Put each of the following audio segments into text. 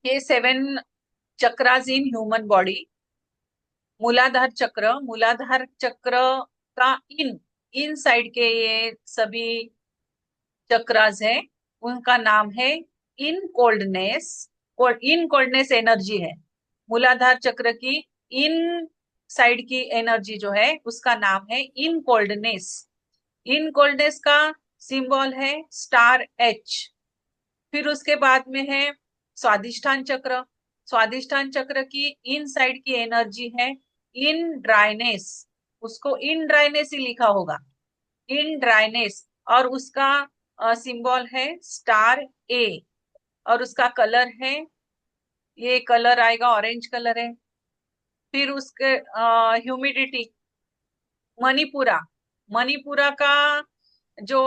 ये 7 chakras in human body. मूलाधार चक्र का इन साइड के ये सभी चक्रास है, उनका नाम है इन कोल्डनेस। इन कोल्डनेस एनर्जी है। मूलाधार चक्र की इन साइड की एनर्जी जो है उसका नाम है इन कोल्डनेस। इन कोल्डनेस का सिंबल है स्टार एच। फिर उसके बाद में है स्वादिष्ठान चक्र। स्वादिष्ठान चक्र की इन साइड की एनर्जी है इन ड्राइनेस। उसको इन ड्राइनेस ही लिखा होगा, इन ड्राइनेस। और उसका सिंबल है स्टार ए। और उसका कलर है, ये कलर आएगा ऑरेंज कलर है। फिर उसके ह्यूमिडिटी, मणिपुरा। मणिपुरा का जो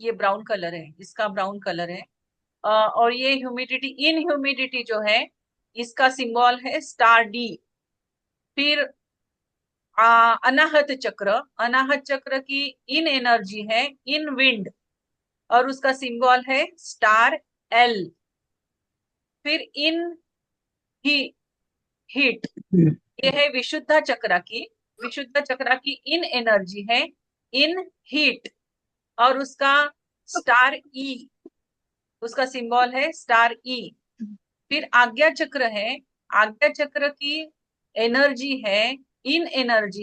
ये ब्राउन कलर है, इसका ब्राउन कलर है। और ये ह्यूमिडिटी, इन ह्यूमिडिटी जो है इसका सिंबल है स्टार डी। फिर अनाहत चक्र। अनाहत चक्र की इन एनर्जी है इन विंड, और उसका सिंबल है स्टार एल। फिर इन ही हीट, ये है विशुद्ध चक्र की। विशुद्ध चक्र की इन एनर्जी है इन हीट, और उसका स्टार ई, उसका सिंबल है स्टार ई। फिर आज्ञा चक्र है। आज्ञा चक्र की एनर्जी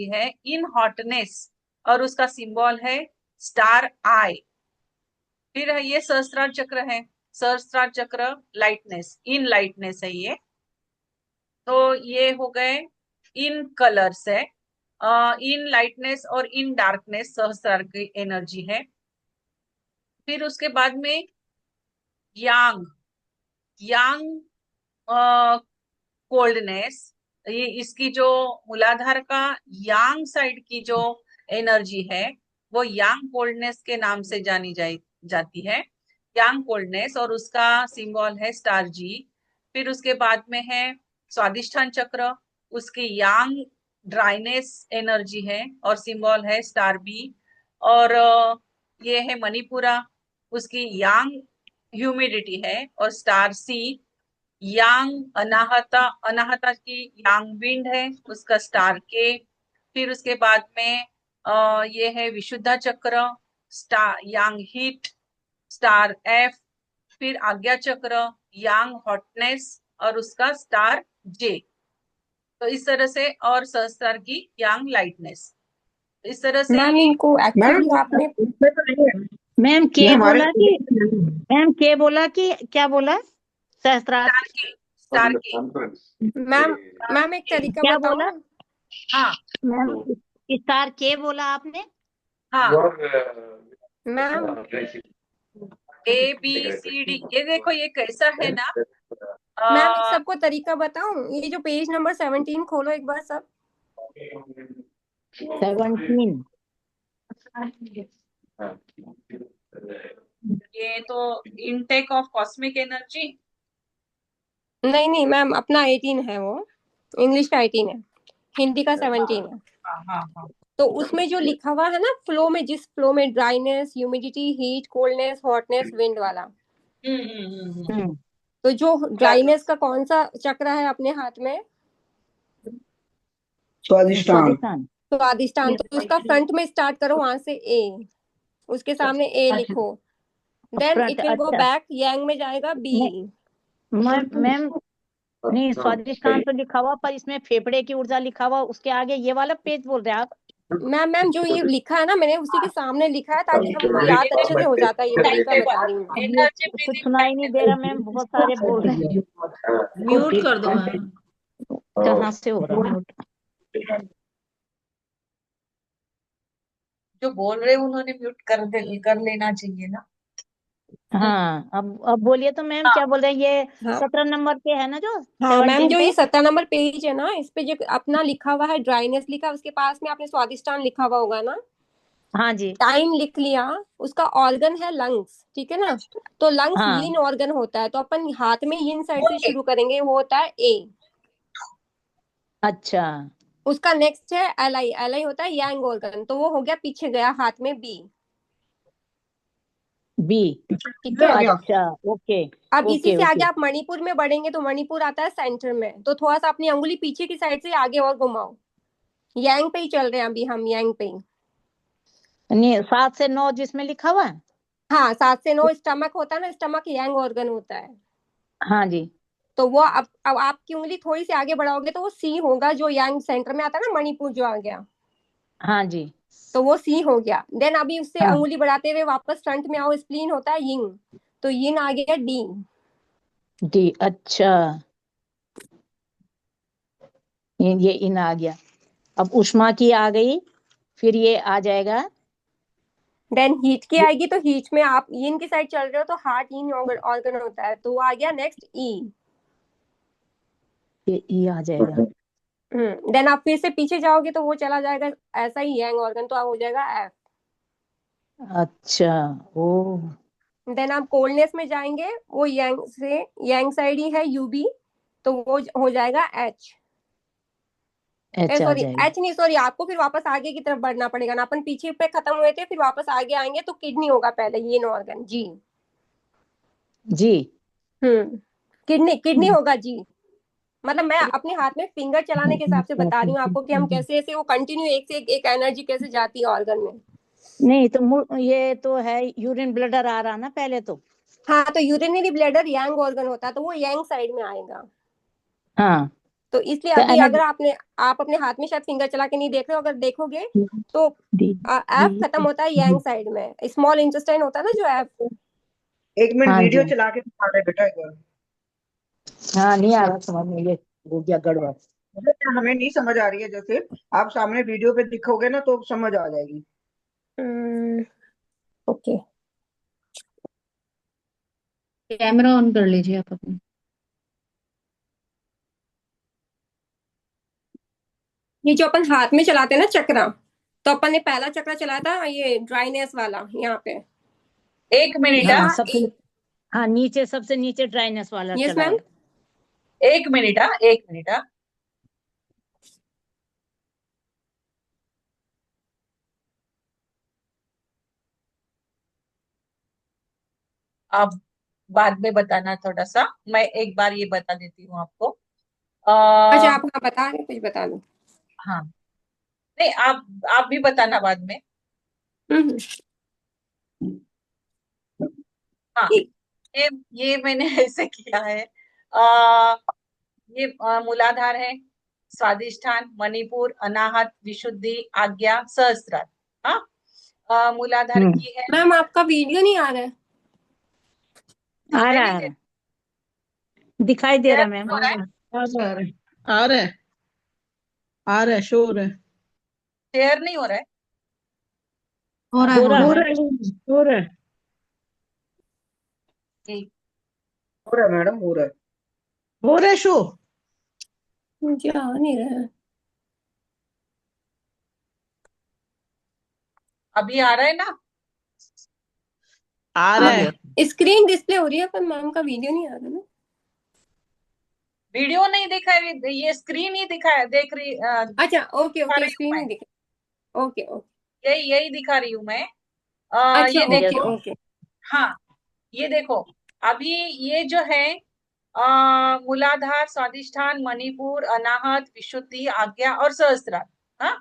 है इन हॉटनेस, और उसका सिंबल है स्टार आई। फिर है ये सहस्त्रार चक्र है। सहस्त्रार चक्र लाइटनेस, इन लाइटनेस है ये। तो ये हो गए इन कलर्स है। इन लाइटनेस और इन डार्कनेस सहस्त्रार की एनर्जी है। फिर उसके बाद में यांग। यांग कोल्डनेस, ये इसकी जो मूलाधार का यांग साइड की जो एनर्जी है वो यांग कोल्डनेस के नाम से जाती है। यांग कोल्डनेस, और उसका सिंबल है स्टार जी। फिर उसके बाद में है स्वादिष्ठान चक्र। उसकी यांग ड्राइनेस एनर्जी है और सिंबल है स्टार बी। और ये है मणिपुरा। उसकी यांग ह्यूमिडिटी है और स्टार सी। यांग अनाहता, अनाहता की यांग विंड है, उसका स्टार के। फिर उसके बाद में ये है विशुद्धा चक्र, स्टार यांग हीट, स्टार एफ। फिर आज्ञा चक्र यांग हॉटनेस, और उसका स्टार जे। तो इस तरह से, और सहस्त्रार की यांग लाइटनेस। इस तरह से मैम ये इनको एक्चुअली आपने इसमें तो नहीं है। मैम ये के हमारे बोला कि मैम के बोला कि क्या बोला? सहस्त्रार स्टार की। मैम मैम एक तरीका क्या बताऊं? बोला? हाँ मैम स्टार के बोला आपने? हाँ, ma'am A B C D, ये देखो ये कैसा है ना। मैम एक सबको तरीका बताऊं? ये जो पेज नंबर 17 खोलो एक बार सब। 17। ये तो इनटेक ऑफ कॉस्मिक एनर्जी। नहीं नहीं मैम, अपना 18 है वो, इंग्लिश का 18 है, हिंदी का 17 है। हाँ हाँ हाँ। तो उसमें जो लिखा हुआ है ना फ्लो में, जिस फ्लो में dryness, humidity, heat, coldness, hotness, wind वाला, हम्म। तो जो ड्राइनेस का कौन सा चक्र है अपने हाथ में? स्वादिष्टान। स्वादिष्टान। तो स्वादिष्टान। तो उसका फ्रंट में स्टार्ट करो वहां से ए, उसके सामने ए लिखो, then front, it will go अच्छा। बैक, यांग में जाएगा बी। मैम नहीं, स्वादिष्टान तो लिखा हुआ, पर इसमें फेफड़े की ऊर्जा लिखा हुआ, उसके आगे ये वाला पेज बोल रहे हैं आप? मैम जो ये लिखा है ना, मैंने उसी के सामने लिखा है ताकि हमको याद अच्छे से हो जाता है। ये तरीका बता रही हूँ। ये कुछ सुनाई नहीं दे रहा मैम, बहुत सारे बोल रहे हैं। म्यूट कर दो मैम। कहाँ से हो रहा म्यूट? जो बोल रहे हैं उन्होंने म्यूट कर लेना चाहिए ना। हाँ, अब बोलिए तो मैम, हाँ क्या बोल रहे हैं? ये हाँ 17 नंबर पे है ना, जो हाँ मैम, 17 जो पे? ये 17 नंबर पेज है ना, इस पे जो अपना लिखा हुआ है ड्राइनेस लिखा है, उसके पास में आपने स्वादिष्टान लिखा हुआ होगा ना, हाँ जी। टाइम लिख लिया। उसका ऑर्गन है लंग्स, ठीक है ना? तो लंग्स हाँ, यिन ऑर्गन होता है, तो अपन हाथ में यिन साइड से शुरू करेंगे, वो होता है ए। अच्छा। उसका नेक्स्ट है एल आई, एल आई होता है यांग ऑर्गन, तो वो हो गया पीछे गया हाथ में बी। बी। ठीक है। आ गया। अच्छा, ओके अब इसी ओके से आगे ओके। आप मणिपुर में बढ़ेंगे तो मणिपुर आता है सेंटर में, तो थोड़ा सा अपनी अंगुली पीछे की साइड से आगे और घुमाओ। यांग पे ही चल रहे हैं अभी हम, यांग पे ही। नहीं, 7 से 9 जिसमें लिखा हुआ है। हाँ, 7 से 9 स्टमक होता है ना, स्टमक यांग ऑर्गन होता है। हाँ जी। तो वो अब आपकी उंगली थोड़ी सी आगे बढ़ाओगे तो वो सी होगा, जो यांग सेंटर में आता है ना, मणिपुर जो आ गया, हाँ जी। तो वो सी हो गया। देन अभी उससे हाँ, अंगुली बढ़ाते हुए वापस फ्रंट में आओ, स्प्लीन होता है यिंग, तो यिन आ गया डी। डी। अच्छा, ये इन आ गया। अब उष्मा की आ गई, फिर ये आ जाएगा। देन हीट की आएगी, तो हीट में आप यिन की साइड चल रहे हो तो हार्ट यिन ऑर्गन होता है, तो वो आ गया नेक्स्ट ई। ये ई आ जाएगा। देन आप फिर से पीछे जाओगे तो वो चला जाएगा ऐसा ही यांग ऑर्गन, तो आप हो जाएगा एफ। अच्छा। ओ। देन आप कोल्डनेस में जाएंगे, वो यांग से, यांग साइड ही है यूबी, तो वो हो जाएगा एच। एच आ सॉरी जाएगा। एच नहीं, सॉरी, आपको फिर वापस आगे की तरफ बढ़ना पड़ेगा ना, अपन पीछे पे खत्म हुए थे, फिर वापस आगे आएंगे तो किडनी होगा पहले, ये ऑर्गन जी। जी। हम्म किडनी किडनी होगा जी। मतलब मैं अपने हाथ में फिंगर चलाने के हिसाब से बता रही हूँ आपको कि हम कैसे ऐसे वो कंटिन्यू एक से एक एनर्जी कैसे जाती है ऑर्गन में। नहीं तो ये तो है यूरिन ब्लडर आ रहा ना पहले तो। हाँ, तो यूरिनरी ब्लैडर यांग ऑर्गन होता है, तो वो यांग साइड में आएगा। हाँ, तो इसलिए तो अभी अगर एनर्जी। आप अपने हाथ में शायद फिंगर चला के नहीं देख रहे हो, अगर देखोगे तो डी। एफ खत्म होता है यांग साइड में, स्मॉल इंटेस्टाइन होता है ना जो एफ। एक मिनट हाँ वीडियो जी। चला के दिखा रहे बेटा एक बार। हाँ, नहीं आ रहा समझ में, ये हो गया गड़बड़। मतलब हमें नहीं समझ आ रही है, जैसे आप सामने वीडियो पे दिखोगे ना तो समझ आ जाएगी। ओके। कैमरा ऑन कर लीजिए आप अपना। ये जो अपन हाथ में चलाते हैं ना चक्रा, तो अपन ने पहला चक्रा चलाया था ये ड्राइनेस वाला यहाँ पे। एक मिनट हाँ, हाँ, सबसे। हाँ, नीचे सबसे नीचे ड्राइनेस वाला यस मैम। चलाया। एक मिनट हाँ, एक मिनट हाँ। आप बाद में बताना थोड़ा सा, मैं एक बार ये बता देती हूँ आपको। अच्छा, आ, आप हाँ बता रहे, कुछ बता दो। हाँ, नहीं आप भी बताना बाद में। हम्म हाँ, ठीक। ये मैंने ऐसे किया है। आ, ये मूलाधार है, स्वादिष्ठान, मणिपुर, अनाहत, विशुद्धि, आज्ञा, सहस्त्रार। हाँ, मूलाधार हम्म। की है। मैम आपका वीडियो नहीं आ रहा है। आ दिखाई रहा नहीं दे, है, दिखाई दे शेयर रहा नहीं मैम। हो रहा है, आ रहा है आ रहा है आ रहा है शो हो रहा है शेयर नहीं हो रहा है। हो रहा है, हो हो रहा रहा हो है। रहा है हो रहा है एक- हो रहा है मैडम हो रहा है। हो रहा है शो। मुझे आ नहीं रहा है। अभी आ रहा है ना। आ रहा है। स्क्रीन डिस्प्ले हो रही है पर मैम का वीडियो नहीं आ रहा ना। वीडियो नहीं दिखा है, ये स्क्रीन ही दिखा देख रही अच्छा, ओके दिखा ओके, रही हूँ स्क्रीन मैं। नहीं दिख रहा। Okay okay. यही यही दिखा रही हूँ मैं। अच्छा, ये ओके देखो। ओके। हाँ, ये देखो। अभी ये जो है मूलाधार, स्वादिष्ठान, मणिपुर, अनाहत, विशुद्धि, आज्ञा और सहस्त्रार। हाँ,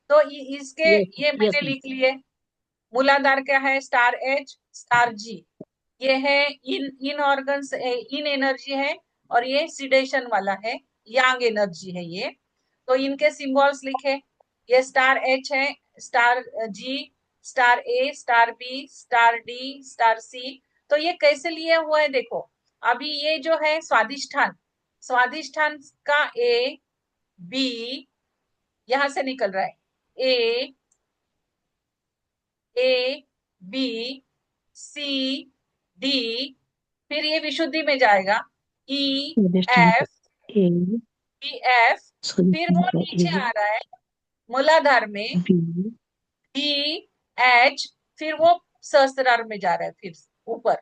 तो इसके यस ये यस मैंने लिख लिए। मूलाधार क्या है, स्टार एच स्टार जी। ये है इन ऑर्गन्स, इन एनर्जी है। और ये सिडेशन वाला है, यांग एनर्जी है ये। तो इनके सिंबल्स लिखे। ये स्टार एच है, star G, star A, star B, star D, star C. तो ये कैसे लिए हुआ है देखो। अभी ये जो है स्वादिष्ठान, स्वादिष्ठान का ए बी यहां से निकल रहा है। ए ए बी सी डी, फिर ये विशुद्धि में जाएगा। E F, A B F, फिर वो नीचे आ रहा है मूलाधार में बी। डी एच, फिर वो सहस्त्रार में जा रहा है, फिर ऊपर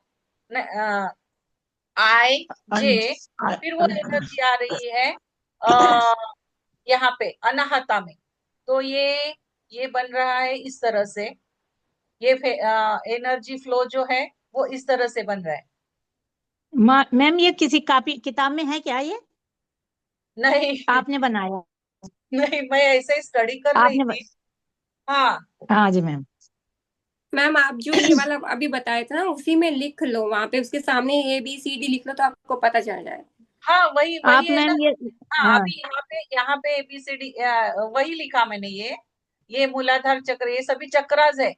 आई जे, फिर वो एनर्जी आ रही है आ, यहाँ पे अनाहता में। तो ये बन रहा है इस तरह से। ये एनर्जी फ्लो जो है वो इस तरह से बन रहा है। मैम ये किसी कॉपी किताब में है क्या ये नहीं आपने बनाया? नहीं, मैं ऐसे ही स्टडी कर रही आपने थी। हाँ हाँ जी मैम। मैम आप जो ये वाला अभी बताए थे ना उसी में लिख लो, वहां पे उसके सामने ABCD लिख लो तो आपको पता चल जाए। हाँ, वही आप वही है ना। मैम ये हाँ, हाँ अभी यहाँ पे ABCD वही लिखा मैंने। ये मूलाधार चक्र, ये सभी चक्रास है।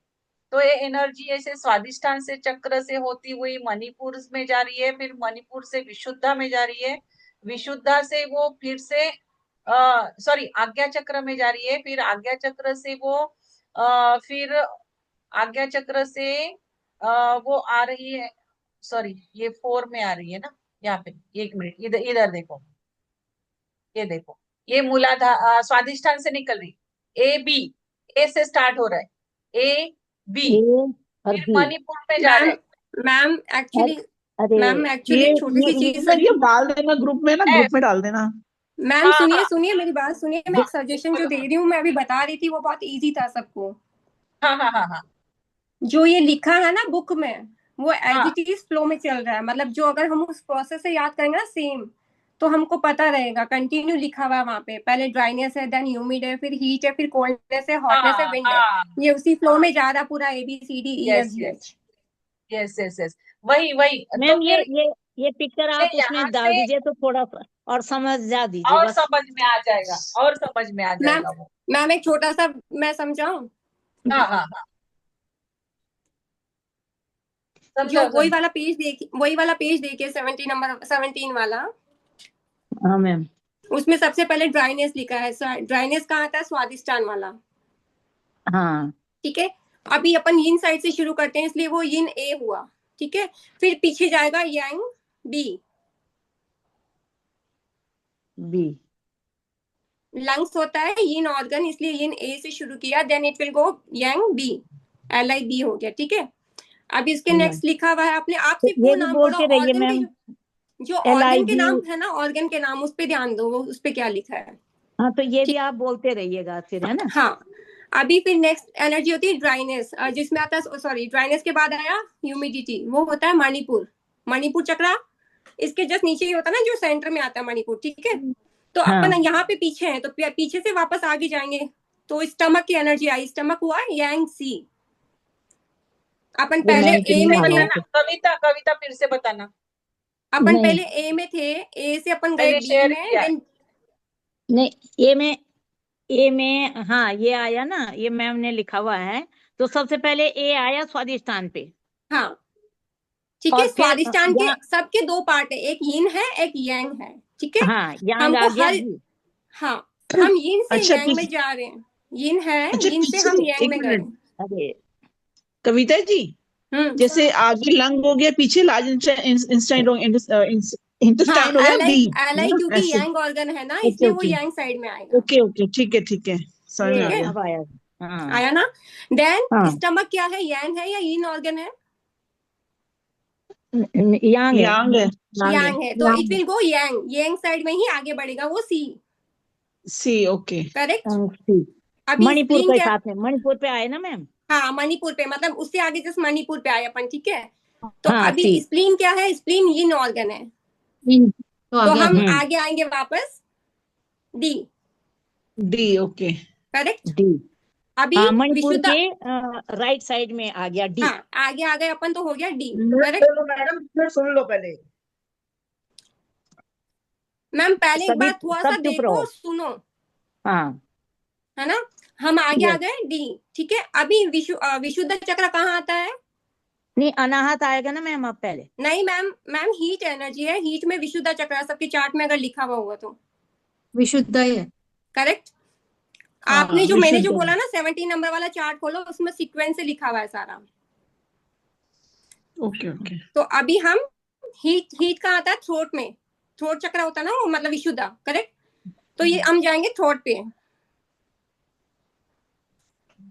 तो ये एनर्जी ऐसे स्वादिष्टान से चक्र से होती हुई मणिपुर में जा रही है, फिर मणिपुर से विशुद्धा में जा रही है, विशुद्धा से वो फिर से सॉरी आज्ञा चक्र में जा रही है, फिर आज्ञा चक्र से वो फिर आज्ञा चक्र से वो आ रही है। सॉरी, ये 4 में आ रही है ना। यहाँ पे 1 मिनट, इधर इधर देखो, ये देखो, ये मूलाधार स्वादिष्टान से निकल रही। A B, A से स्टार्ट हो रहा है, A B, ए और फिर बी। मणिपुर में जा रहा मैम है, मैम एक्चुअली अरे मैम एक्चुअली ये एक छोटी सी ये चीज ना ये डाल देना ग्रुप में ना, ग्रुप F। में डाल देना। मैम हाँ सुनिए हाँ सुनिए मेरी बात सुनिए, मैं एक सजेशन जो दे रही हूँ मैं अभी बता रही थी वो बहुत इजी था सबको। हाँ हाँ हाँ हाँ जो ये लिखा है ना बुक में वो एज हाँ, इट इज फ्लो में चल रहा है, मतलब जो अगर हम उस प्रोसेस से याद करेंगे ना सेम तो हमको पता रहेगा। कंटिन्यू लिखा हुआ है वहां पे, पहले ड्राइनेस है, देन ह्यूमिड है, फिर हीट है, फिर कोल्डनेस है, हॉटनेस है, हाँ विंड है। हाँ, ये उसी फ्लो में जा रहा पूरा yes ABCDEFGH। Yes yes yes yes, वही वही। तो मैम फिर ये पिक्चर ये आप यहाँ उसमें डाल से दीजिए तो थोड़ा सा और समझ जा दीजिए और बस। समझ में आ जाएगा, और समझ में आ मैम जाएगा वो। मैम एक छोटा सा मैं समझाऊं, हाँ हाँ हाँ, जो समझाओ समझाओ। वही वाला पेज देखिए 17 वाला। हाँ मैम। उसमें सबसे पहले ड्राइनेस लिखा है। ड्राइनेस कहाँ आता है? स्वादिष्टान वाला। हाँ ठीक है, अभी अपन यिन साइड से शुरू करते हैं इसलिए वो यिन A हुआ। ठीक है, फिर पीछे जाएगा यांग B। बी। लंग्स होता है यिन ऑर्गन, इसलिए यिन A से शुरू किया, then it will go yang B, LIB हो गया। ठीक है, अब इसके नेक्स्ट लिखा हुआ है आपने, आप तो सिर्फ ये वो भी नाम पढ़ो बोलते रहिए ऑर्गन के, मैम। जो एल आई ऑर्गन के बी। नाम है ना, ऑर्गन के नाम उस पे ध्यान दो, वो उस पे क्या लिखा है। हाँ तो ये भी ठीक, आप बोलते रहिएगा फिर, है ना। हाँ। अभी फिर नेक्स्ट एनर्जी होती है ड्राइनेस, जिसमें आता है, सॉरी ड्राइनेस के बाद आया ह्यूमिडिटी, वो होता है मणिपुर। मणिपुर चक्रा इसके जस्ट नीचे ही होता है ना, जो सेंटर में आता है मणिपुर। ठीक है, तो अपन हाँ यहाँ पे पीछे हैं तो पीछे से वापस आगे जाएंगे तो स्टमक की एनर्जी आई, स्टमक हुआ यांग सी। अपन ये पहले मैम ए कितने में फिर थे, बताना, कविता कविता फिर से बताना। अपन नहीं पहले ए में थे, ए से अपन गए मैंने बी शेयर में, किया है। देन नहीं ए में हाँ ये आया ना, ये मैम ने लिखा हुआ है। तो सबसे पहले ए आया स्वादिष्टान पे। हाँ ठीक है। और फिर स्वादिष्टान के यहाँ सबके दो पार्ट है, एक यिन है एक यांग है। ठीक है, हाँ यांग आ हमको गया हर, बी। हाँ हम यिन से अच्छा यांग में जा रहे हैं। यिन है, अच्छा यिन से पीछे, हम यांग एक में गए। मिनट अरे कविता जी, हम्म, जैसे आगे लंग हो गया, पीछे लार्ज इंस्टाइन हो हाँ इंटेस्टाइन हो गया बी, एल है आई ना क्योंकि ऐसे। यांग ऑर्गन है ना, ओके इसलिए वो ओके यांग साइड में आएगा। ओके ओके, ठीक है समझ में ये आ ठीक है, गया। अब आया। हाँ आया ना। देन हाँ स्टमक क्या है, यांग है या यिन ऑर्गन है? यांग है। यांग है, यांग है। यांग है, तो it will go Yang, Yang side में ही आगे बढ़ेगा वो सी। सी, ओके। करेक्ट। सी। अभी मणिपुर स्प्लीन के क्या, साथ में मणिपुर पे आए ना मैम। हाँ मणिपुर पे, मतलब उससे आगे जस्ट मणिपुर पे आए अपन। ठीक है, तो हाँ अभी सी। स्प्लीन क्या है, स्प्लीन यिन ऑर्गन है। तो तो आगे हम आगे आगे आएंगे वापस D. D, okay. Correct. D. अभी हाँ मणिपुर विशुद्ध, के राइट साइड में आ गया डी। हाँ आगे आ गए अपन तो हो गया डी। Minute correct. लो मैडम, फिर सुन लो पहले। मैम पहले एक सभी बार थोड़ा सा सब चुप देखो रहो। सुनो, हाँ है ना। हम आगे आ यस। गए डी। ठीक है, अभी विशुद्ध चक्र कहाँ आता है? नहीं अनाहत आएगा ना मैम अब पहले। नहीं मैम, मैम हीट एनर्जी है, हीट में विशुद्ध चक्र सबके चार्ट में अगर लिखा हुआ होगा तो। विशुद्ध है। करेक्ट। हाँ आपने जो मैंने जो विशुद्ध, बोला ना 17 नंबर वाला चार्ट खोलो, उसमें सीक्वेंस से लिखा हुआ है सारा। Okay okay. तो अभी हम हीट कहाँ आता है? थ्रोट में, थ्रोट चक्र होता है ना वो, मतलब विशुद्धा। करेक्ट, तो ये हम जाएंगे थ्रोट पे।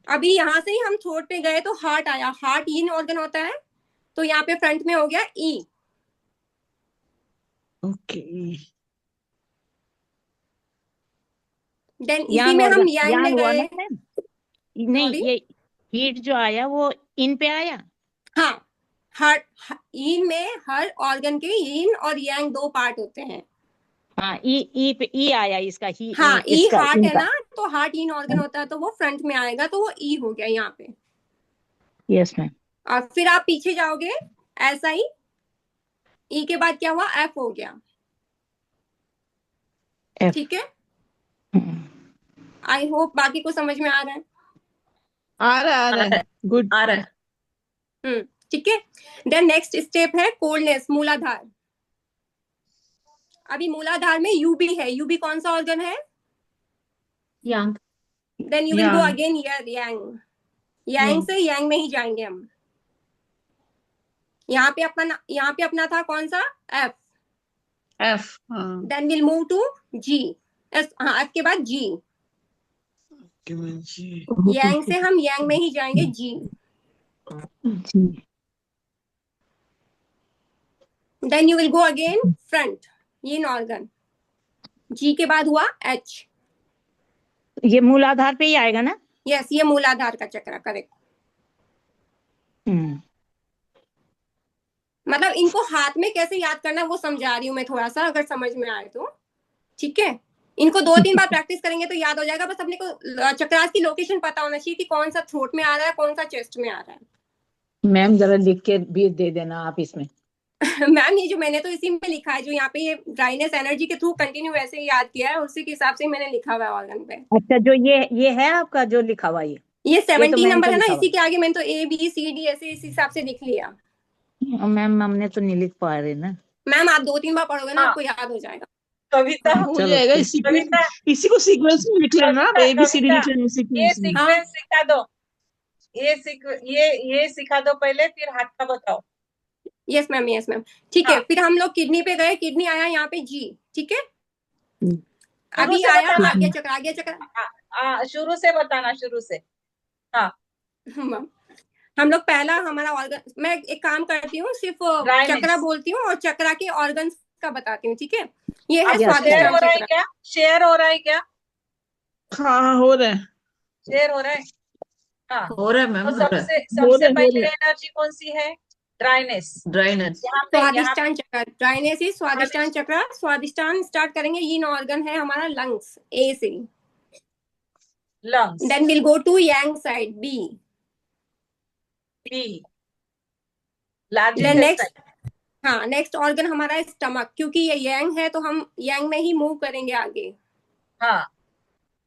अभी यहाँ से ही हम थ्रोट पे गए तो हार्ट आया, हार्ट यिन ऑर्गन होता है, तो यहाँ पे फ्रंट में हो गया ई। ओके देन इसी यांग में हम ऑर्गन यांग में यांग हुआ गए। ना मैम। नहीं सॉरी, ये हीट जो आया वो इन पे आया। हाँ हर yin में हर ऑर्गन के yin और yang दो पार्ट होते हैं। हाँ, ई पे ई आया इसका, ही हाँ, ई इसका हार्ट है इनका। ना, तो हार्ट इन ऑर्गन होता है तो वो फ्रंट में आएगा, तो वो ई हो गया यहाँ पे। Yes ma'am. और फिर आप पीछे जाओगे ऐसा ही, ई के बाद क्या हुआ, एफ हो गया। एफ। ठीक है, आई होप बाकी को समझ में आ रहा है। आ रहा है गुड। आ रहा है। ठीक है। देन नेक्स्ट स्टेप है कोल्डनेस, मूलाधार। अभी मूलाधार में यूबी है, यूबी कौन सा ऑर्गन है? Yang. Then you will go Yang. Again Yang, Yang से यांग में ही जाएंगे हम। यहाँ पे अपना था कौन सा, F. F. Then will move to G, हाँ एफ के बाद जी, यांग से हम यांग में ही जाएंगे G. Then you will go again front, ये ऑर्गन, जी के बाद हुआ एच। ये मूलाधार पे ही आएगा ना? यस, ये मूलाधार का चक्र, करेक्ट। मतलब इनको हाथ में कैसे याद करना वो समझा रही हूँ मैं थोड़ा सा, अगर समझ में आए तो। ठीक है, इनको 2-3 बार प्रैक्टिस करेंगे तो याद हो जाएगा। बस अपने को चक्रास की लोकेशन पता होना चाहिए कि कौन सा थ्रोट में आ रहा है, कौन सा चेस्ट में आ रहा है। मैम जरा लिख के भी दे देना आप इसमें। मैम ये जो मैंने तो इसी में लिखा है, जो यहाँ पे ये ड्राइनेस एनर्जी के थ्रू कंटिन्यू वैसे ही याद किया है, उसी के हिसाब से मैंने लिखा हुआ है ऑर्गन पे। अच्छा, जो ये है आपका जो लिखा हुआ ये 17 मैंने नंबर तो है ना, लिखा इसी के आगे मैंने तो ए बी सी डी ऐसे इस हिसाब से लिख लिया। मैम हमने तो नहीं लिख पा रहे ना। मैम आप 2-3 बार पढ़ोगे ना, हाँ। आपको याद हो जाएगा। कविता, हो चलो जाएगा। ठीक। कविता, इसी को सीक्वेंस में लिख लेना, कविता, ABCD कविता, लिख लेना ये सीक्वेंस में। सीक्वेंस सिखा दो, ये सिखा दो पहले, फिर हाथ का बताओ। Yes ma'am, yes ma'am. ठीक है, फिर हम लोग किडनी पे गए, किडनी आया यहाँ पे जी। ठीक है, शुरू अभी से आया बताना। आगे चक्र, आगे चक्र। शुरू से बताना, शुरू से। हाँ, हम लोग पहला हमारा ऑर्गन, मैं एक काम करती हूँ, सिर्फ Dryness. चक्रा बोलती हूँ और चक्रा के ऑर्गन्स का बताती हूँ। ठीक है, ये है अब Yes, शेयर हो स्वादिष्टान रहा है चक्र। क्या? शेयर हो रहा है क्या? हाँ हो रहा है। शेयर हो रहा है। हाँ, हो रहा है मैम, तो हो रहा है। सबसे हो पहले रहा है। एनर्जी कौन सी है? ड्राइनेस। ड्राइनेस। यहाँ पे स्वादिष्टान चक्र, ड्राइनेस ही स्वादिष्टान चक्र। स्वादिष्टान स्टार्ट करेंगे, ये ऑर्गन है हमारा लंग्स, ए से। Lungs, then will go to yang side, B. B, large then next, intestine. हाँ नेक्स्ट ऑर्गन हमारा है स्टमक, क्योंकि ये यांग है तो हम यांग में ही मूव करेंगे आगे। हाँ,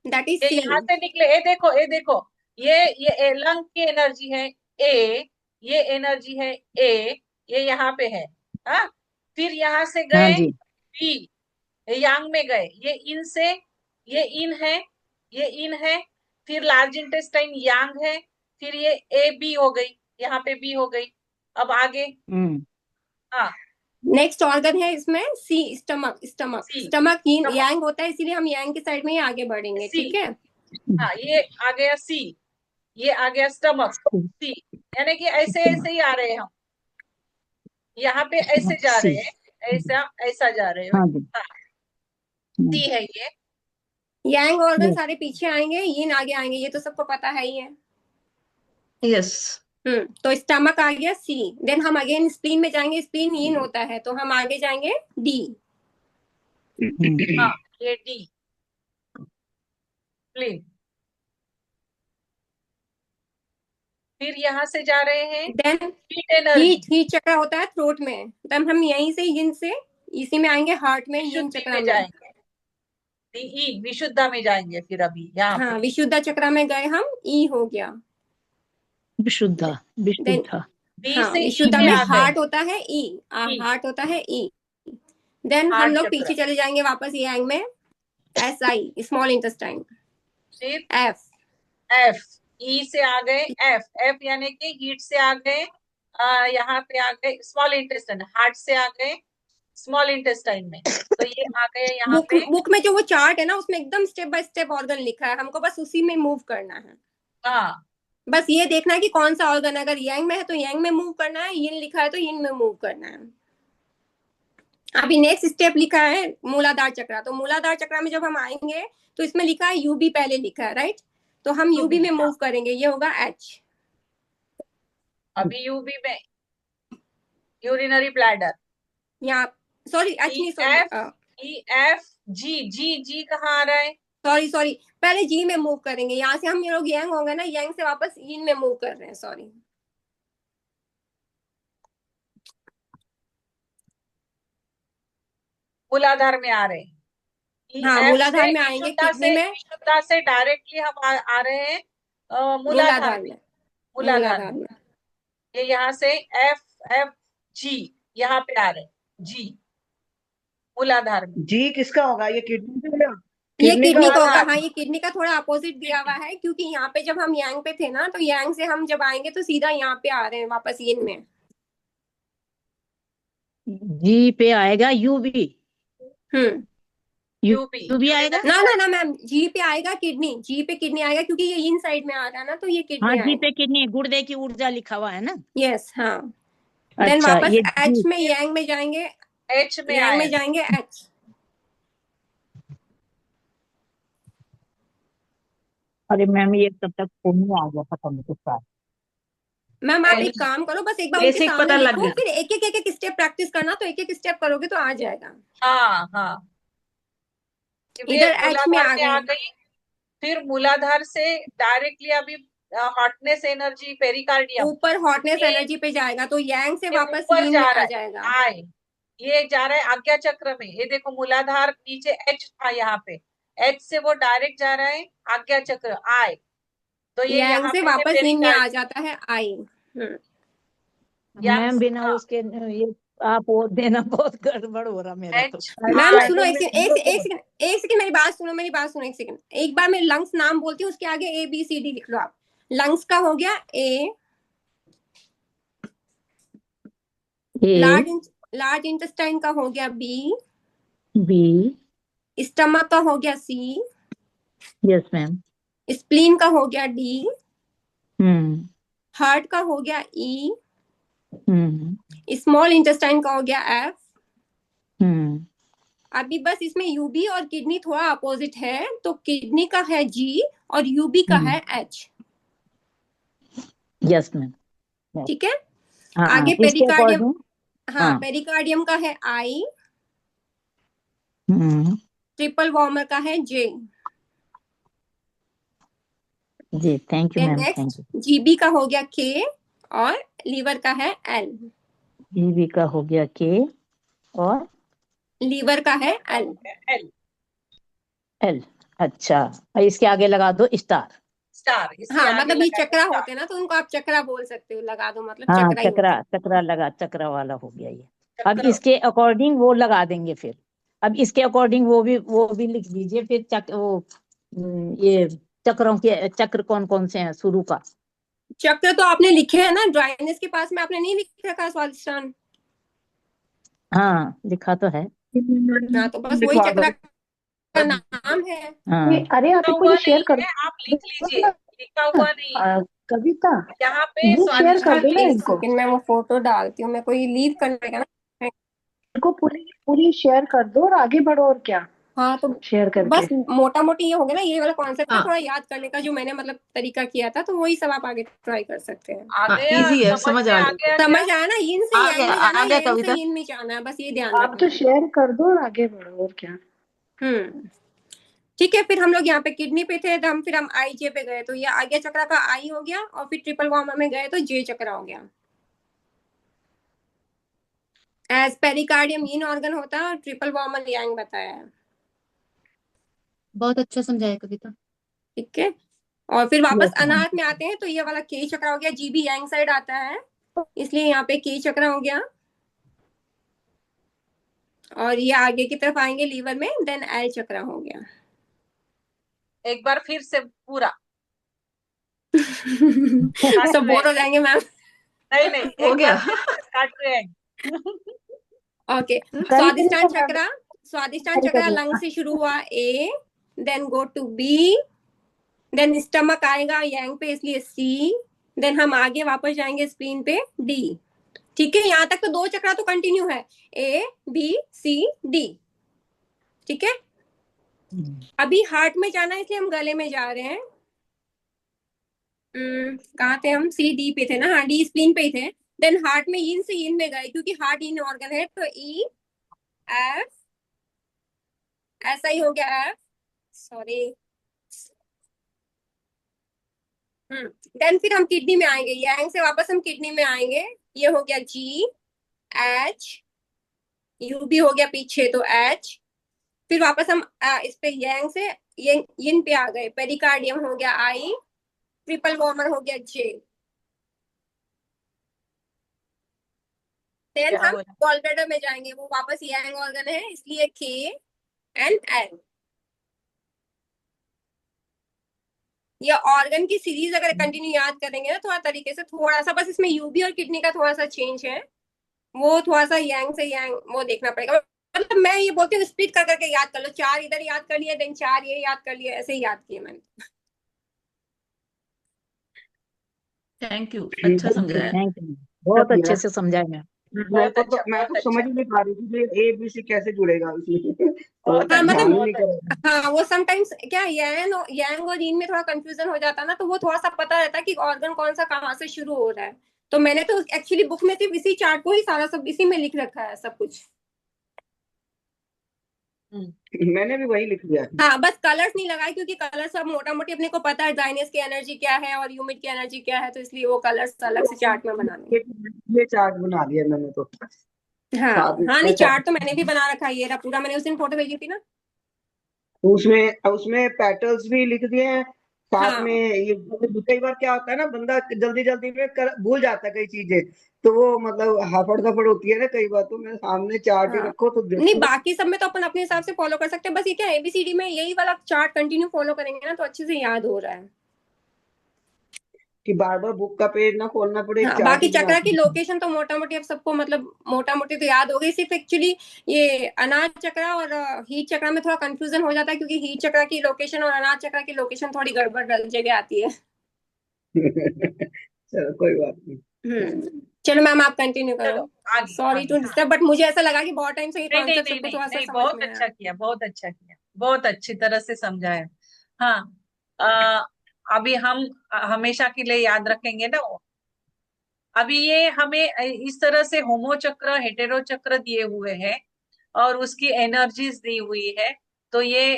दैट इज ये सी। यहाँ से निकले, ये देखो, ये लंग की एनर्जी है ए, ये एनर्जी है ए, ये यहाँ पे है। हाँ, फिर यहाँ से हाँ गए जी। बी, यांग में गए, ये इन से, ये इन है, ये इन है, फिर लार्ज इंटेस्टाइन यांग है, फिर ये ए बी हो गई, यहाँ पे बी हो गई। अब आगे, हाँ, नेक्स्ट ऑर्गन है इसमें सी, स्टमक। स्टमक सी, स्टमक स्टमक। यांग होता है, इसीलिए हम यांग के साइड में ही आगे बढ़ेंगे। सी। ठीक है, हाँ, ये आ गया सी, ये आ गया स्टमक, सी, यानी कि ऐसे ऐसे ही आ रहे हैं हम, यहाँ पे ऐसे जा सी। रहे हैं, ऐसा ऐसा जा रहे हैं। हाँ जी। हाँ, सी है ये। यांग ऑर्गन Yes. सारे पीछे आएंगे, यीन आगे आएंगे, ये तो सबको पता है ही है। यस। तो स्टमक आ गया सी। देन हम अगेन स्प्लीन में जाएंगे, स्प्लीन यीन होता है, तो हम आगे जाएंगे डी। हाँ, ये डी, स्प्लीन। फिर यहाँ से जा रहे हैं देन हीट एनर्जी, हीट चक्र होता है थ्रोट में, देन हम यहीं से यीन से इसी में आएंगे हार्ट में, यीन विशुद्धि चक्र में में। जाएंगे, ई विशुद्धा में जाएंगे फिर अभी यहाँ हाँ, पे। विशुद्धा चक्र में गए हम, ई हो गया। विशुद्धा, विशुद्धा। बी हाँ, से ई विशुद्धा में में आ गए, हार्ट होता है ई, ई। हार्ट होता है ई। देन हम हार्ट लोग चक्र। पीछे चले जाएंगे वापस यांग में, एस आई, स्मॉल इंटेस्टाइन। फिर एफ, एफ, ई से आ गए एफ, एफ यानी कि हीट से आ गए, यहाँ पे आ गए स्मॉल इंटेस्टाइन, हार्ट से आ गए स्मॉल इंटेस्टाइन में, तो ये आ गए यहाँ पे। बुक में जो वो चार्ट है ना, उसमें एकदम स्टेप बाय स्टेप ऑर्गन लिखा है, हमको बस उसी में मूव करना है। हाँ, बस ये देखना है कि कौन सा ऑर्गन, अगर यांग में है तो यांग में मूव करना है, यिन लिखा है तो यिन में मूव करना है। अभी नेक्स्ट स्टेप लिखा है मूलाधार चक्र, तो मूलाधार चक्र में जब हम आएंगे तो इसमें लिखा है यूबी पहले लिखा है, राइट? तो हम यूबी में मूव करेंगे, ये होगा एच। अभी यूबी में यूरिनरी ब्लैडर। यहाँ सॉरी एच नहीं, सॉरी जी जी जी कहाँ आ रहा है? सॉरी सॉरी, पहले जी में मूव करेंगे, यहाँ से हम ये लोग यंग होंगे ना, यंग से वापस इन में मूव कर रहे हैं, सॉरी। मूलाधार में आ रहे हैं। हाँ, एफ मूलाधार से में आएंगे, विशुद्धा किडनी से में, विशुद्धा से डायरेक्टली हम आ रहे हैं मूलाधार मूलाधार में। में, मूलाधार मूलाधार में में। ये यहाँ से एफ एफ जी यहाँ पे आ रहे हैं, जी मूलाधार में। जी किसका होगा? ये किडनी का होगा? ये किडनी का किडनी का होगा, मूलाधार। हाँ, ये किडनी का थोड़ा अपोजिट दिया हुआ है, क्योंकि यहाँ पे जब हम यांग पे थे ना, तो यांग से हम जब आएंगे तो सीधा यहाँ पे आ रहे हैं वापस yin में। जी पे आएगा यूबी। हम्म। यूबी यूबी आएगा। ना ना ना मैम, जी पे आएगा किडनी, जी पे किडनी आएगा, क्योंकि ये इन साइड में आ रहा है ना, तो ये हाँ, किडनी जी आएगा। पे किडनी, गुर्दे की ऊर्जा लिखा हुआ है ना। यस, हाँ। देन अच्छा, वापस ये एच जी। में यांग में जाएंगे, एच में यांग में आएगा। जाएंगे एच। अरे मैम, ये तब तक फोन में आ गया, पता नहीं किसका। मैम आप एच एक काम करो, बस एक बार उनके बेसिक सामने पता लग लिखो, गया। फिर एक एक स्टेप प्रैक्टिस करना, तो एक एक स्टेप करोगे तो आ जाएगा। हाँ हाँ, ये इधर एच में मूलाधार आ में आ गए, गई। फिर मूलाधार से डायरेक्टली अभी हॉटनेस एनर्जी पेरिकार्डियम, ऊपर हॉटनेस ये एनर्जी पे जाएगा, तो यांग से ये वापस ऊपर यीन जा में रहा आ है, जाएगा। आए ये जा रहा है आज्ञा चक्र में। ये देखो मूलाधार नीचे एच था, यहाँ पे एच से वो डायरेक्ट जा रहा है आज्ञा चक्र आए, तो ये यांग यहाँ से पे है वापस यीन में आ पेरिकार्डियम। जाता है आई। मैम बिना हाँ, उसके ये आप वो देना बहुत गड़बड़ हो रहा मेरा तो। एच मैम आई। सुनो, एक सेकंड, एक सेकंड मेरी बात सुनो, एक सेकंड, एक बार मैं लंग्स नाम बोलती हूँ, उसके आगे ए बी सी डी लिख लो आप। लंग्स का हो गया ए, ए, लार्ज इंटेस्टाइन का हो गया बी, बी, स्टमक का हो गया सी, यस मैम। स्प्लीन का हो गया डी, हम्म, हार्ट का हो गया ई, हम्म, स्मॉल इंटेस्टाइन का हो गया एफ। हम्म, अभी बस इसमें यूबी और किडनी थोड़ा अपोजिट है, तो किडनी का है जी और यूबी का है एच। Yes ma'am. ठीक है, हाँ आगे इसके पेरिकार्डियम, अकॉर्डिंग। हाँ, हाँ। पेरिकार्डियम का है आई, हम्म, ट्रिपल वॉर्मर का है जे। जी thank you then ma'am, thank next you. GB का हो गया के, और लीवर का है एल। जीबी का हो गया के, और लीवर का है एल। L L. अच्छा, और इसके आगे लगा दो स्टार। स्टार, इसके हाँ, आगे मतलब ये लगा दो चक्रा स्टार। होते हैं ना, तो उनको आप चक्रा बोल सकते हो, लगा दो मतलब हाँ, चक्रा ही होता चक्रा, है। चक्रा लगा, चक्रा वाला हो गया ये। अब चक्र इसके अकॉर्डिंग वो लगा देंगे फिर। अब इसके अकॉर्डिंग वो भी लिख दीजिए फिर ये चक्रों के चक्र कौन कौन से हैं शुरू का। चक्र तो आपने लिखे हैं ना, ड्राइनेस के पास में आपने नहीं लिख रखा स्वादिष्टान। हाँ, लिखा तो है। हाँ, तो बस वही लिखवा दो। चक्र का नाम है। हाँ, अरे आप लिखा एक को हुआ ये शेयर नहीं कर है, आप लिख लीजिए, दो लिखा हुआ नहीं है। ना, कविता, यहाँ पे ये शेयर कर स्वादिष्टान दो ना एक इनको, सेकंड, मैं वो फोटो डालती हूँ, मेरे को ये लीव करना पड़ेगा ना। इनको पूरी पूरी शेयर कर दो और आगे बढ़ो, और क्या हाँ, तो शेयर करके। बस मोटा मोटी ये हो गया ना, ये वाला कॉन्सेप्ट ना हाँ थोड़ा याद करने का, जो मैंने मतलब तरीका किया था, तो वही सब आप आगे ट्राई कर सकते हैं। आ हाँ, गया, इजी है, समझ समझ में आ आ गया। गया क्या? समझ आया ना, यीन से आ यांग गया, में जाना, आ गया यांग से कविता। यीन में जाना है, बस ये ध्यान आप रखना तो शेयर कर दो और आगे बढ़ो, और क्या। ठीक है, फिर हम लोग यहाँ पे किडनी पे थे, तो फिर हम आई जे पे गए, तो ये आगे चक्रा का आई हो गया, और फिर ट्रिपल वार्मर में गए तो जे चक्रा हो गया। एज पेरिकार्डियम यीन ऑर्गन होता है, और ट्रिपल वार्मर यांग बताया है। बहुत अच्छा समझाया कविता। ठीक है, और फिर वापस यस मैम। अनाहत में आते हैं, तो ये वाला के चक्रा हो गया, जीबी यांग साइड आता है, इसलिए यहाँ पे के चक्रा हो गया, और ये आगे की तरफ आएंगे लीवर में, देन एल चक्रा हो गया। एक बार फिर से पूरा सब बोर हो जाएंगे मैम। नहीं नहीं, हो एक गया। बार फिर से स्टार्ट टू एंड। ओके, करी स्वादिष्टान चक्रा लंग से शुरू हुआ A, then go to B, then stomach आएगा यांग पे, इसलिए सी, देन हम आगे वापस जाएंगे स्प्लीन पे डी। ठीक है, यहाँ तक तो दो चक्रा तो कंटिन्यू है, ए बी सी डी। ठीक है, अभी हार्ट में जाना है, इसलिए हम गले में जा रहे हैं। कहाँ थे हम? सी डी पे थे ना, हाँ, डी स्प्लीन पे ही थे, देन हार्ट में yin से yin में गए, क्योंकि हार्ट yin ऑर्गन है, तो E F, ऐसा ही हो गया F, सॉरी। देन फिर हम किडनी में आएंगे, yang से वापस हम किडनी में आएंगे, ये हो गया G H, U भी हो गया पीछे तो H, फिर वापस हम इस पे yang से yin पे आ गए, पेरिकार्डियम हो गया I, ट्रिपल वॉर्मर हो गया J, देन क्या हम हो रहा गॉल ब्लैडर में जाएंगे, वो वापस yang ऑर्गन है, इसलिए K एंड L। ये ऑर्गन की सीरीज अगर कंटिन्यू याद करेंगे ना थोड़ा तरीके से, थोड़ा सा बस इसमें यूबी और किडनी का थोड़ा सा चेंज है, वो थोड़ा सा yang से yang वो देखना पड़ेगा। मतलब मैं ये बोलती हूँ स्प्लिट कर करके याद कर लो, 4 इधर याद कर लिए, देन 4 ये याद कर लिए, ऐसे ही याद किए मैंने। थैंक यू, ठीक अच्छा है, समझाया। थैंक यू, बहुत किया। अच्छे से समझाया मैम। मेरे को तो मैं बहुत तो अच्छा, समझ ही नहीं पा रही थी कि ABC कैसे जुड़ेगा इसमें तो बहुत हाँ अच्छा, ध्यान ही मतलब नहीं बहुत अच्छा। करेगा। हाँ वो समटाइम्स क्या yang और yin में थोड़ा कंफ्यूजन हो जाता है ना, तो वो थोड़ा सा पता रहता है कि ऑर्गन कौन सा कहाँ से शुरू हो रहा है। तो मैंने तो एक्चुअली बुक में सिर्फ इसी चार्ट को ही सारा सब इसी में लिख रखा है सब कुछ। मैंने भी वही लिख दिया। हाँ बस कलर्स नहीं लगाए, क्योंकि कलर्स सब मोटा मोटी अपने को पता है ड्राइनेस की एनर्जी क्या है और ह्यूमिड की एनर्जी क्या है, तो इसलिए वो कलर्स अलग से चार्ट में बनाने। ये चार्ट बना दिया मैंने तो हाँ साथ में हाँ, ये नहीं चार्ट चार्ट। तो मैंने भी बना रखा है, ये रहा पूरा, मैंने उस दिन फोटो भेजी थी ना। उसमें उसमें पेटल्स भी लिख दिए हैं साथ में। हाँ ये कई बार क्या होता है ना, बंदा जल्दी जल्दी में भूल जाता है कई चीजें, तो वो मतलब हाफड़ दफड़ होती है ना कई बार, तो मैं सामने चार्ट ही हाँ, रखो तो नहीं देखो बाकी सब में तो अपन अपने हिसाब से फॉलो कर सकते हैं, बस ये क्या ABCD में यही वाला चार्ट कंटिन्यू फॉलो करेंगे ना तो अच्छे से याद हो रहा है। कि बार बार बुक का पेज ना खोलना पड़े, एक हाँ चार्ट बाकी ही बना चक्रा की के। लोकेशन तो मोटा मोटी अब सबको मतलब मोटा मोटी तो याद हो गई, सिर्फ एक्चुअली ये अनाज चक्रा और हीट चक्रा में थोड़ा कंफ्यूजन हो जाता है, क्योंकि हीट चक्रा की लोकेशन और अनाज चक्रा की लोकेशन थोड़ी गड़बड़ जगह आती है। चलो कोई बात नहीं। चलो मैम आप कंटिन्यू करो, चलो आगे सॉरी टू आगे। डिस्टर्ब, बट मुझे ऐसा लगा कि बहुत टाइम से ये नहीं नहीं कॉन्सेप्ट नहीं सबको नहीं थोड़ा सा नहीं, समझ बहुत में आया। अच्छा किया, बहुत अच्छा किया, बहुत अच्छी तरह से समझाया। हाँ, अभी हम हमेशा के लिए याद रखेंगे ना वो। अभी ये हमें इस तरह से होमो चक्र हेटेरो चक्र दिए हुए हैं और उसकी एनर्जीज दी हुई है। तो ये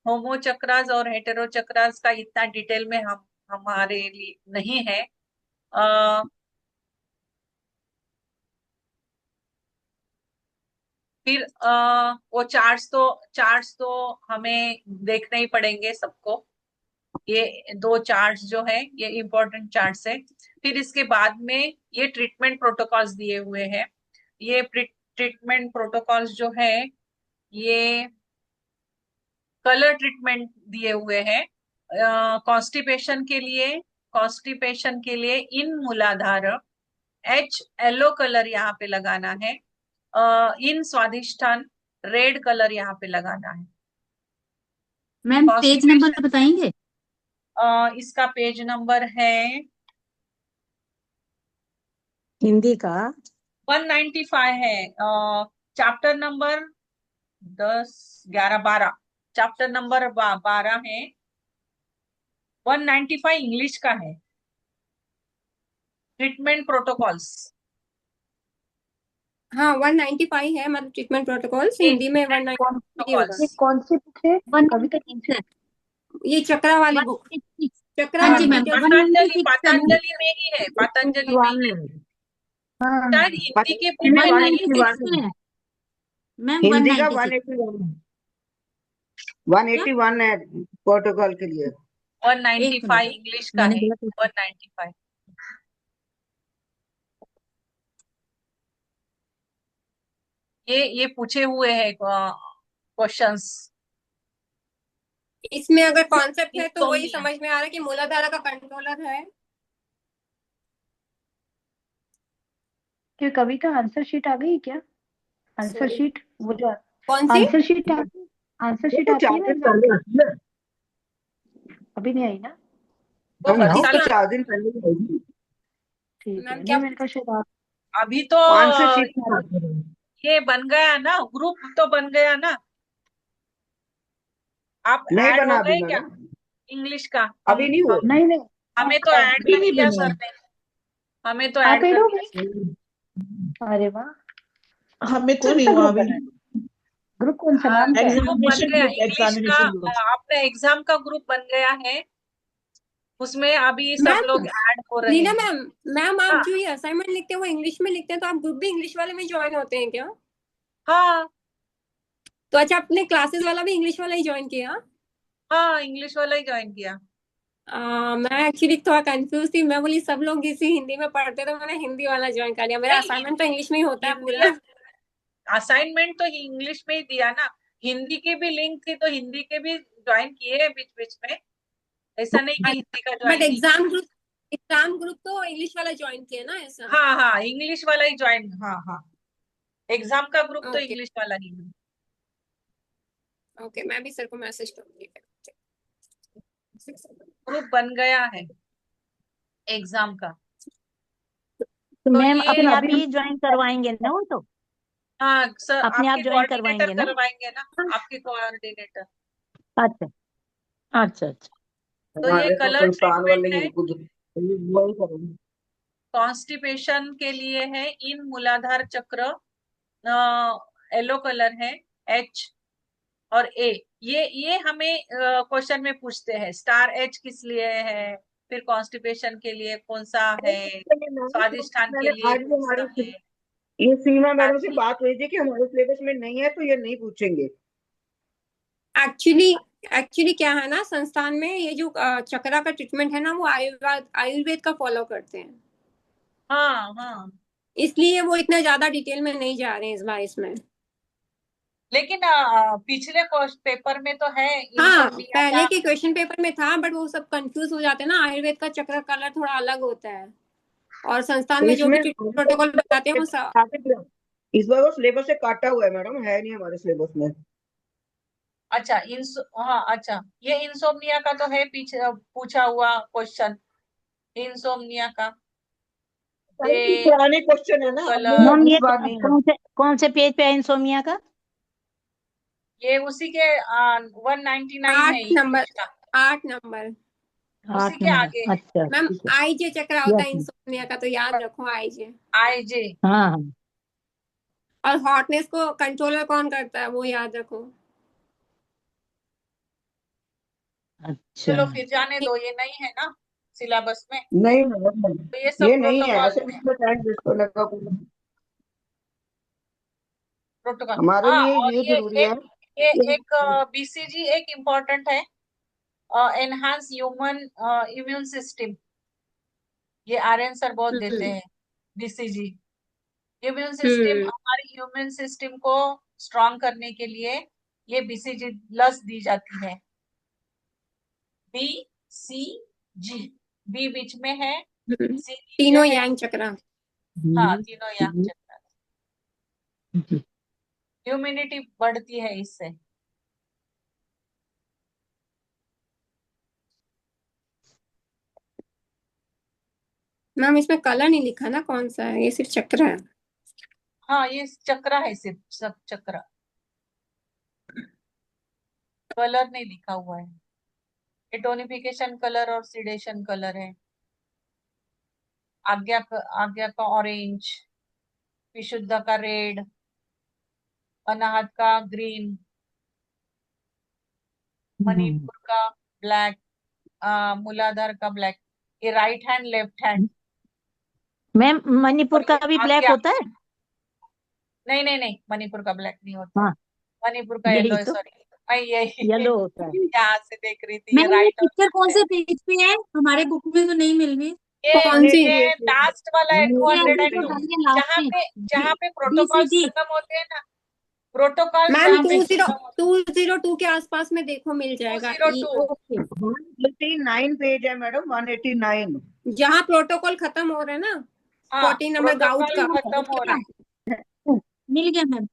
होमो चक्रास और हेटेरो चक्रास का इतना डिटेल में हम हमारे लिए नहीं है। अ, फिर वो चार्ट्स तो हमें देखने ही पड़ेंगे सबको। ये 2 चार्ट्स जो है ये इंपॉर्टेंट चार्ट्स है। फिर इसके बाद में ये ट्रीटमेंट प्रोटोकॉल्स दिए हुए हैं। ये ट्रीटमेंट प्रोटोकॉल्स जो है ये कलर ट्रीटमेंट दिए हुए हैं। कॉन्स्टिपेशन के लिए इन मूलाधार, H येलो कलर यहाँ पे लगाना है, इन स्वादिष्टान रेड कलर यहाँ पे लगाना है। मैम पेज कॉन्स्टिपेशन, नंबर बताएंगे? इसका पेज नंबर है हिंदी का 195 है। चैप्टर नंबर 10 11 12, चैप्टर नंबर 12 है। 195 इंग्लिश का है, ट्रीटमेंट प्रोटोकॉल्स। हाँ 195 है, मतलब ट्रीटमेंट प्रोटोकॉल्स, हिंदी में 193 होगा। ये प्रोटोकॉल्स कौन सी बुक है? कविता कौन 196 सी? है। ये चक्रा वाली बुक, 196। चक्रा हाँ वाली जी मैम, डिटेल्स। पतंजलि 196 है मैम। पतंजलि में ही है, पतंजलि में ही है। हाँ शायद हिंदी के बुक में में नहीं है। 196 181 है मैम, हिंदी का 196। 181 क्या? 181 है प्रोटोकॉल के लिए। 1 मिनट, 195 इंग्लिश का मैंने है, गलत 195। ये पूछे हुए हैं क्वेश्चंस। इसमें अगर कॉन्सेप्ट है तो वही इंसोम्निया, समझ में आ रहा है कि मूलाधारा का कंट्रोलर है। क्या कविता आंसर शीट आ गई क्या? आंसर सॉरी शीट, वो जो कौन सी? आंसर शीट आंसर वो शीट तो आती है 4 ना दिन एग्जाम पहले की? आती है। अभी नहीं आई ना? वो हम हर तो साल 4 दिन पहले ही आएगी। ठीक मैम है, क्या नहीं मैंने कहा शायद आप। अभी तो आंसर शीट में आती है। ये बन गया ना, ग्रुप तो बन गया ना। आप नहीं ऐड बना हो अभी गए क्या मैडम, इंग्लिश का? अभी नहीं हुआ। नहीं नहीं, हमें तो ऐड अभी कर नहीं दिया बना। सर ने। हमें तो आप ऐड कर ऐड दिया। होगे? अरे वाह, हमें तो कौन नहीं सा हुआ ग्रुप अभी। बना? ग्रुप कौन सा, नाम क्या है? ग्रुप बन एग्जामिनेशन गया ग्रुप, इंग्लिश का। Examination group. अपने एग्जाम का ग्रुप बन गया है, उसमें अभी सब मैम, लोग ऐड हो रहे रीना हैं। मैम, मैम आप हाँ जो ये असाइनमेंट लिखते हैं वो इंग्लिश में लिखते हैं, तो आप ग्रुप भी इंग्लिश वाले में ज्वाइन होते हैं क्या? हाँ तो अच्छा, आपने क्लासेस वाला भी इंग्लिश वाला ही ज्वाइन किया? हाँ, इंग्लिश वाला ही ज्वाइन किया। मैं एक्चुअली थोड़ा कंफ्यूज थी, मैं बोली सब लोग इसी हिंदी में पढ़ते, तो मैंने हिंदी वाला ज्वाइन कर लिया। मेरा नहीं, असाइनमेंट तो इंग्लिश में ही होता है हिंदी पूरा। असाइनमेंट तो इंग्लिश में ही दिया ना। हिंदी की भी लिंक थी तो हिंदी के भी ज्वाइन किए बीच बीच में, ऐसा नहीं कि हिंदी का बट ज्वाइन नहीं किया। एग्जाम ग्रुप तो इंग्लिश वाला ज्वाइन किया ना, ऐसा? हाँ हाँ, इंग्लिश वाला ही ज्वाइन, हाँ हाँ, एग्जाम का ग्रुप तो ओके इंग्लिश वाला ही है। ओके, मैं भी सर को मैसेज करूंगी। ग्रुप बन गया है एग्जाम का। तो तो मैम ये अपने आप अभी, ही ज्वाइन करवाएंगे ना वो तो? हाँ सर, अपने आप आपके ज्वाइन कोऑर्डिनेटर करवाएंगे ना? करवाएंगे ना, आपके कोऑर्डिनेटर। अच्छा अच्छा अच्छा। तो ये हमारे तो कलर संस्थान वाले ट्रीटमेंट ही है, हैं खुद, वही करेंगे। कॉन्स्टिपेशन के लिए है। इन मूलाधार चक्र, येलो कलर है, एच और ए। ये हमें क्वेश्चन में पूछते हैं, स्टार एच किस लिए है, फिर कॉन्स्टिपेशन के लिए कौन सा है, स्वादिष्ठान के मैंने लिए आज भी कौन सा हमारी है। ये सीमा मैडम से ताकि बात हुई थी कि हमारे सिलेबस में नहीं है तो ये नहीं पूछेंगे। एक्चुअली एक्चुअली क्या है ना, संस्थान में ये जो चक्रा का ट्रीटमेंट है ना, वो आयुर्वेद का फॉलो करते हैं, हाँ हाँ, इसलिए वो इतना ज्यादा डिटेल में नहीं जा रहे हैं इस बार इसमें। लेकिन पिछले पेपर में तो है हाँ, इंसोम्निया पहले का। के क्वेश्चन पेपर में था, बट वो सब कंफ्यूज हो जाते हैं ना, आयुर्वेद का चक्र कलर थोड़ा अलग होता है, और संस्थान तो में जो भी इसमें प्रोटोकॉल बताते हैं वो सब। इस बार वो सिलेबस से काटा हुआ है मैडम, है नहीं हमारे सिलेबस में। अच्छा, हाँ अच्छा, ये इंसोम्निया का तो है पीछे पूछा हुआ क्वेश्चन, इंसोम्निया का। ये पुराने क्वेश्चन है ना, कलर, मैम इस ये बार नहीं है। कौन से पेज पे है इंसोमिया का? ये उसी के 199 है 8 नंबर, इंग्लिश का, 8 नंबर। उसी 8 के आगे नंबर, है। अच्छा मैम, ठीक है। आईजे चक्र होता है यस इंसोम्निया का, तो याद रखो आईजे। आईजे। हाँ हाँ और हॉटनेस को कंट्रोलर कौन करता है वो याद रखो। अच्छा। चलो फिर जाने दो, ये नहीं है ना सिलेबस में, नहीं मैडम, तो ये सब ये नहीं है, प्रोटोकॉल ऐसे है। इसमें टाइम वेस्ट करने का प्रोटोकॉल, हमारे हाँ, लिए और ये जरूरी है। ये एक बीसीजी एक इम्पोर्टेंट है, एनहांस ह्यूमन इम्यून सिस्टम। ये आर्यन सर बहुत देते हम्म हैं, बीसीजी। इम्यून सिस्टम, हम्म हमारी इम्यून सिस्टम को स्ट्रांग करने के लिए ये बीसीजी लस दी जाती है। बी सी जी, बी बीच में है, सी नीचे तीनों है। यांग चक्र। हाँ, तीनों यांग चक्र। ह्यूमिनिटी बढ़ती है इससे। मैम, इसमें कलर नहीं लिखा ना कौन सा है, ये सिर्फ चक्र है। हाँ, ये चक्र है, सिर्फ सब चक्र, कलर नहीं लिखा हुआ है। ये टोनिफिकेशन कलर और सिडेशन कलर है। आज्ञा का ऑरेंज, विशुद्ध का रेड, अनाहत का ग्रीन, मणिपुर का ब्लैक, मूलाधार का ब्लैक। ये right hand left hand. Ma'am Manipur और का ये भी ब्लैक आज्ञा, होता है? नहीं नहीं नहीं, मणिपुर का ब्लैक नहीं होता है, हाँ मणिपुर का यही येलो है, तो, सॉरी। मैं यही येलो होता है। यहाँ से देख रही थी, ये मैम ये राइट और पिक्चर कौन लेफ्ट है। से पेज पे है? हमारे बुक में तो नहीं मिल रही। कौन सी? ये लास्ट वाला है, ये अभी तो 202, डालिए लास्ट में। जहाँ पे प्रोटोकॉल्स बीसीजी। खत्म होते हैं ना, प्रोटोकॉल मैम, जहाँ पे खत्म होते 202 के आसपास में देखो, मिल हैं, जाएगा। 202। ओके 189 पेज है मैडम, 189। जहाँ प्रोटोकॉल खत्म हो रहा है ना, हाँ, 14 नंबर गाउट प्रोटोकॉल का। खत्म हो रहा है, मिल गया मैम।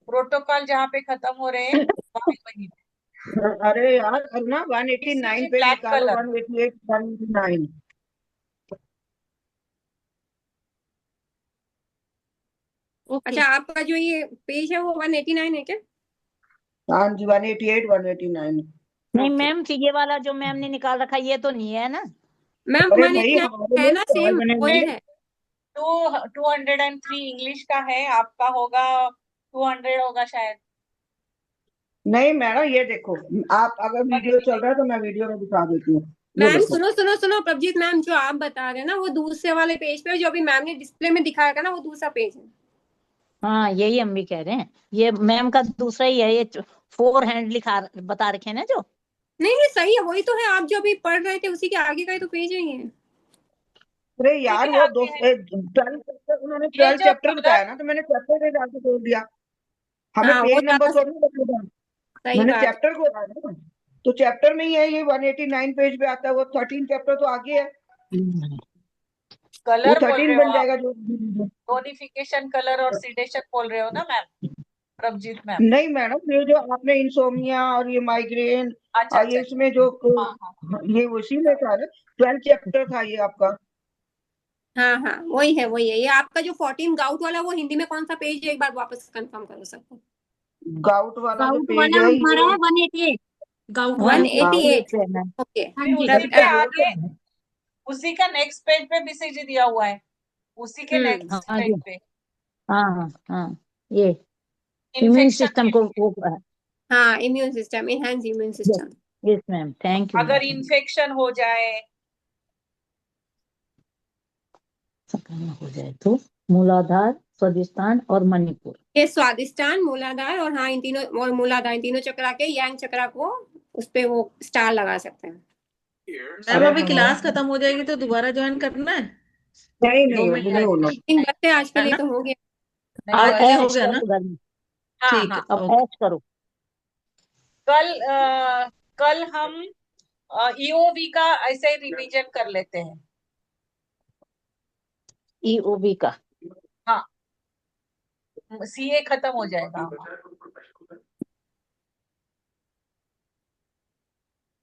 प्रोटोकॉल जहाँ पे खत्म हो रहे हैं वही वही। अरे यार, अब ना 189 बीसीजी पे ब्लैक निकालो, कलर। 188 189। ओके। अच्छा, आपका जो ये पेज है वो 189 है क्या? हाँ जी, 188 189। नहीं ओके। मैम, ये वाला जो मैम ने निकाल रखा ये तो नहीं है ना? मैम अरे 189 भाई हमारे है लिए ना, सवाल सेम बने वही हुए है। 203 इंग्लिश का है, आपका होगा 200 होगा शायद। नहीं मैडम, ये देखो, आप अगर वीडियो चल 189। रहा है तो मैं वीडियो में दिखा देती हूँ। ये मैम देखो, सुनो सुनो सुनो, प्रभजीत मैम जो आप बता रहे हैं ना वो दूसरे वाले पेज पे, जो अभी मैम ने डिस्प्ले में दिखाया था ना वो दूसरा पेज है। हाँ यही हम भी कह रहे हैं, ये मैम का दूसरा ही है, ये 4 हैंड लिखा बता रखे हैं ना जो। नहीं नहीं सही है, वही तो है, आप जो अभी पढ़ रहे थे उसी के आगे का ही तो पेज है ये। अरे ठीक यार है, वो आगे है 12 चैप्टर, उन्होंने ये 12 जो चैप्टर कलर। बताया ना, तो मैंने चैप्टर के हिसाब से बोल दिया। हमें हाँ वो पेज नंबर ज्यादा थोड़ी ना बताना, सही मैंने बात है। चैप्टर को बताया ना। तो चैप्टर में ही है, ये 189 पेज पे आता है, वो 13 चैप्टर तो आगे है, वो कलर बोल 13 रहे हो बन आप? जाएगा जो। टोनिफिकेशन, कलर और सीडेशन बोल रहे हो ना मैम, प्रभजीत मैम? नहीं मैडम, ये जो आपने इंसोमिया और ये माइग्रेन अच्छा और अच्छा ये अच्छा। इसमें जो हाँ हाँ ये उसी में था ना, 12 चैप्टर था ये आपका। हाँ हाँ वही है ये आपका जो 14 गाउट वाला, वो हिंदी में कौन सा पेज है, एक बार वापस कंफर्म करो सबको। गाउट वाला जो गाउट पेज वाला है हमारा ये, है 188, गाउट वाला। 188। पे है मैम। ओके। हाँ फिर जी। उसी के आगे, उसी का नेक्स्ट पेज पे बीसीजी दिया हुआ है, उसी के नेक्स्ट हाँ पेज जी, पे हाँ हाँ हाँ, ये इम्यून इन्फेक्शन सिस्टम के को लिए। वो हाँ immune system, enhance immune system. Yes ma'am, thank you अगर मैम। इन्फेक्शन हो जाए, संक्रमण हो जाए तो मूलाधार, स्वादिष्टान और मणिपुर। ये स्वादिष्टान, मूलाधार और हाँ इन तीनों, और मूलाधार, इन तीनों चक्रा के यांग चक्रा को उस पे वो स्टार लगा सकते हैं। मैम अरे अभी हाँ, क्लास खत्म हो जाएगी तो दोबारा ज्वाइन करना है, नहीं दो नहीं मिनट अभी नहीं लगेंगे, होना। लेकिन बस से आज के है लिए ना? तो हो गया। नहीं अब आज के लिए हो ऐश गया ना? करो घर में, हाँ ठीक है, हाँ, अब ओके। ऐश करो। कल हम ईओवी का ऐसे ही रिवीजन कर लेते हैं। ईओबी का। हाँ, सीए खत्म हो जाएगा हमारा।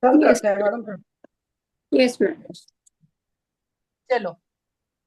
कल यस करते हैं मैडम। Yes ma'am. चलो।